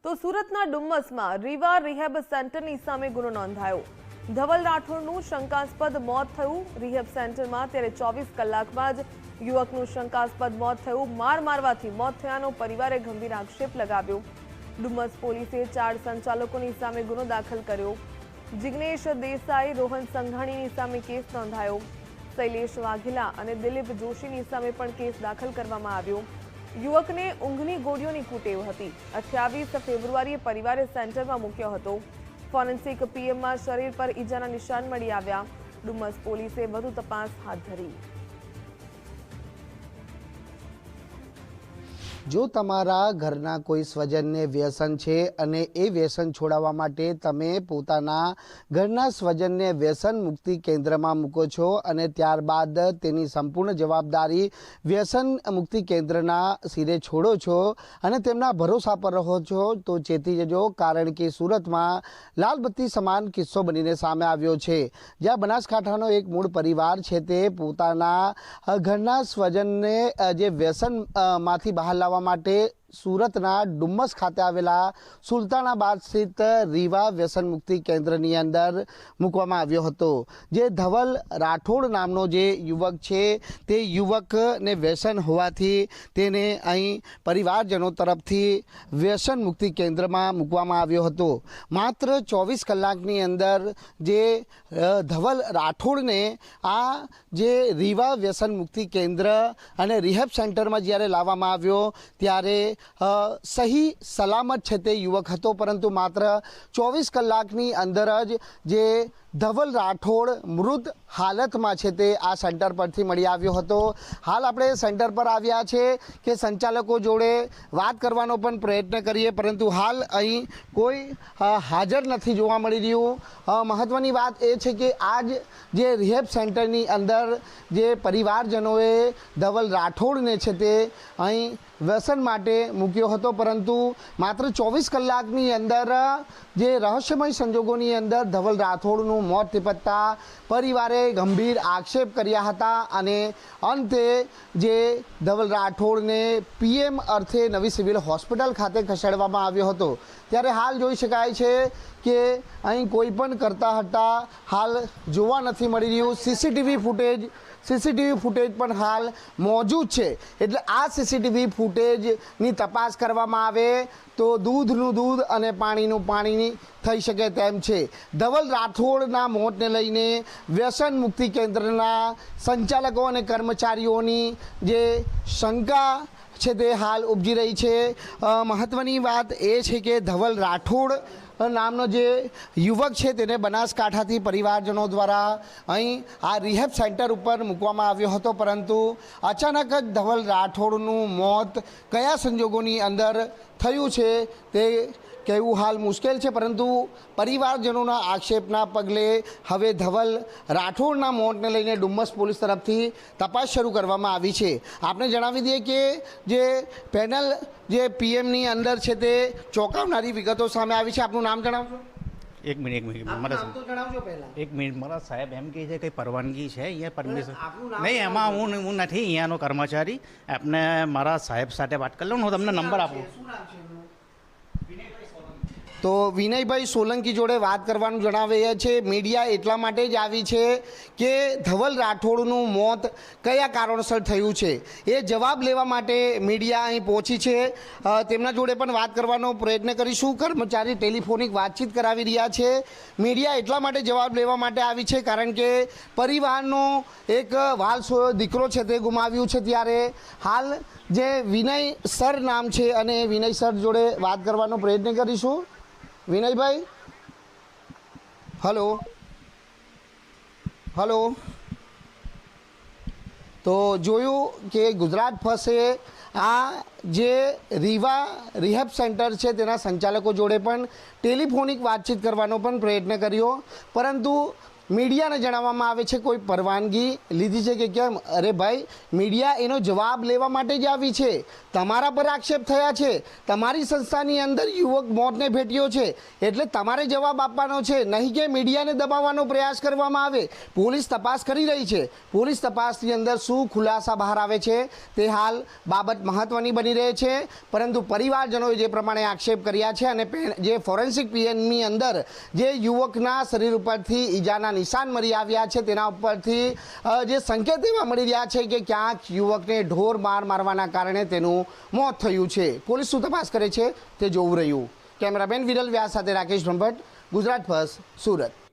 તો સુરતના ડુમ્મસમાં રીવા રિહેબ સેન્ટરની સામે ગુનો નોંધાયો। ધવલ રાઠોડનું શંકાસ્પદ મોત થયું। રિહેબ સેન્ટરમાં ત્યારે 24 કલાકમાં જ યુવકનું શંકાસ્પદ મોત થયું। માર મારવાથી મોત થયાનો પરિવારે ગંભીર આક્ષેપ લગાવ્યો। ડુમ્મસ પોલીસે 4 સંચાલકોની સામે ગુનો દાખલ કર્યો। જિગ્નેશ દેસાઈ, રોહન સંઘાણીની સામે કેસ નોંધાયો। શૈલેષ વાઘેલા અને દિલીપ જોશીની સામે પણ કેસ દાખલ કરવામાં આવ્યો। યુવકને ઊંઘની ગોળીઓની કુટેવ હતી। 28 ફેબ્રુઆરીએ પરિવારે સેન્ટરમાં મૂક્યો હતો। ફોરેન્સિક પીએમમાં શરીર પર ઈજાના નિશાન મળી આવ્યા। ડુમ્મસ પોલીસે વધુ તપાસ હાથ ધરી। જો તમારા ઘરના કોઈ સ્વજનને વ્યસન છે અને એ વ્યસન છોડાવવા માટે તમે પોતાના ઘરના સ્વજનને વ્યસન મુક્તિ કેન્દ્રમાં મૂકો છો અને ત્યારબાદ તેની સંપૂર્ણ જવાબદારી વ્યસન મુક્તિ કેન્દ્રના સિરે છોડો છો અને તેમના ભરોસા પર રહો છો તો ચેતી જજો, કારણ કે સુરતમાં લાલબત્તી સમાન કિસ્સો બનીને સામે આવ્યો છે, જ્યાં બનાસકાંઠાનો એક મૂળ પરિવાર છે તે પોતાના ઘરના સ્વજનને જે વ્યસનમાંથી બહાર લાવવા માટે સુરતના ડુમ્મસ ખાતે આવેલા સુલતાનાબાદ સ્થિત રીવા વ્યસન મુક્તિ કેન્દ્રની અંદર મૂકવામાં આવ્યો હતો। જે ધવલ રાઠોડ નામનો જે યુવક છે તે યુવકને વ્યસન હોવાથી તેને અહીં પરિવારજનો તરફથી વ્યસન મુક્તિ કેન્દ્રમાં મૂકવામાં આવ્યો હતો। માત્ર 24 કલાકની અંદર જે ધવલ રાઠોડને આ જે રીવા વ્યસન મુક્તિ કેન્દ્ર અને રિહેબ સેન્ટરમાં જ્યારે લાવવામાં આવ્યો ત્યારે સહી સલામત છે તે યુવક હતો, પરંતુ માત્ર 24 કલાકની અંદર જ જે ધવલ રાઠોડ મૃત હાલતમાં છે તે આ સેન્ટર પરથી મળી આવ્યો હતો। હાલ આપણે સેન્ટર પર આવ્યા છે કે સંચાલકો જોડે વાત કરવાનો પણ પ્રયત્ન કરીએ, પરંતુ હાલ અહીં કોઈ હાજર નથી જોવા મળી રહ્યું। મહત્ત્વની વાત એ છે કે આજ જે રિહેબ સેન્ટરની અંદર જે પરિવારજનોએ ધવલ રાઠોડને છે તે અહીં વ્યસન માટે મૂક્યો હતો, પરંતુ માત્ર 24 કલાકની અંદર જે રહસ્યમય સંજોગોની અંદર ધવલ રાઠોડનું મોત નિપજતા પરિવારે ગંભીર આક્ષેપ કર્યા હતા અને અંતે જે ધવલ રાઠોડને પીએમ અર્થે નવી સિવિલ હોસ્પિટલ ખાતે ખસેડવામાં આવ્યો હતો। ત્યારે હાલ જોઈ શકાય છે કે અહીં કોઈ પણ કરતા હતા હાલ જોવા નથી મળી રહ્યું। સીસીટીવી ફૂટેજ પણ હાલ મોજૂદ છે, એટલે આ સીસીટીવી ફૂટેજની તપાસ કરવામાં આવે તો દૂધનું દૂધ અને પાણીનું પાણી થઈ શકે તેમ છે। ધવલ રાઠોડના મોતને લઈને વ્યસન મુક્તિ કેન્દ્રના સંચાલકો અને કર્મચારીઓની જે શંકા છે તે હાલ ઉપજી રહી છે। મહત્ત્વની વાત એ છે કે ધવલ રાઠોડ નામનો જે યુવક છે તેને બનાસકાંઠાથી પરિવારજનો દ્વારા અહીં આ રિહેબ સેન્ટર ઉપર મૂકવામાં આવ્યો હતો, પરંતુ અચાનક જ ધવલ રાઠોડનું મોત કયા સંજોગોની અંદર થયું છે તે કહેવું હાલ મુશ્કેલ છે, પરંતુ પરિવારજનોના આક્ષેપના પગલે હવે ધવલ રાઠોડના મોતને લઈને ડુમ્મસ પોલીસ તરફથી તપાસ શરૂ કરવામાં આવી છે। આપણે જણાવી દઈએ કે જે પેનલ જે પીએમની અંદર છે તે ચોંકાવનારી વિગતો સામે આવી છે। આપનું નામ જણાવશો? એક મિનિટ મારા નામ તો જણાવજો પહેલા। એક મિનિટ, મારા સાહેબ એમ કહે છે કે પરવાનગી છે અહીંયા પરમિશન નહીં, એમાં હું નથી અહીંયાનો કર્મચારી। આપને મારા સાહેબ સાથે વાત કરી લો ને, હું તમને નંબર આપું। તો વિનયભાઈ સોલંકી જોડે વાત કરવાનું જણાવે છે। મીડિયા એટલા માટે જ આવી છે કે ધવલ રાઠોડનું મોત કયા કારણસર થયું છે એ જવાબ લેવા માટે મીડિયા અહીં પહોંચી છે। તેમના જોડે પણ વાત કરવાનો પ્રયત્ન કરીશું। કર્મચારી ટેલિફોનિક વાતચીત કરાવી રહ્યા છે। મીડિયા એટલા માટે જવાબ લેવા માટે આવી છે કારણ કે પરિવારનો એક વાલસોયો દીકરો છે તે ગુમાવ્યું છે, ત્યારે હાલ જે વિનય સર નામ છે અને વિનય સર જોડે વાત કરવાનો પ્રયત્ન કરીશું। Vinaybhai, hello hello. તો જોયું કે ગુજરાત ફર્સ્ટે આ જે રીવા રિહેબ સેન્ટર છે તેના સંચાલકો જોડે પણ ટેલિફોનિક વાતચીત કરવાનો પણ પ્રયત્ન કર્યો, પરંતુ મીડિયાને જણાવવામાં આવે છે કોઈ પરવાનગી લીધી છે કે કેમ? અરે ભાઈ, મીડિયા એનો જવાબ લેવા માટે જ આવી છે. તમારા પર આક્ષેપ થયા છે, તમારી સંસ્થાની અંદર યુવક મોતને ભેટ્યો છે, એટલે તમારે જવાબ આપવાનો છે, નહીં કે મીડિયાને દબાવવાનો પ્રયાસ કરવામાં આવે. પોલીસ તપાસ કરી રહી છે. પોલીસ તપાસની અંદર શું ખુલાસા બહાર આવે છે તે હાલ બાબત મહત્વની બની રહે છે. પરંતુ પરિવારજનોએ જે પ્રમાણે આક્ષેપ કર્યા છે અને જે ફોરેન્સિક પીએમની અંદર જે યુવકના શરીર ઉપરથી ઈજાના નિશાન મળી આવ્યા છે તેના ઉપરથી જે સંકેત એવા મળી રહ્યા છે કે ક્યાંક યુવકને ઢોર માર મારવાના કારણે તેનું મોત થયું છે. પોલીસ શું તપાસ કરે છે તે જોવું રહ્યું. કેમેરામેન વિરલ વ્યાસ સાથે રાકેશ બ્રહ્મભટ્ટ, ગુજરાત ફર્સ્ટ, સુરત.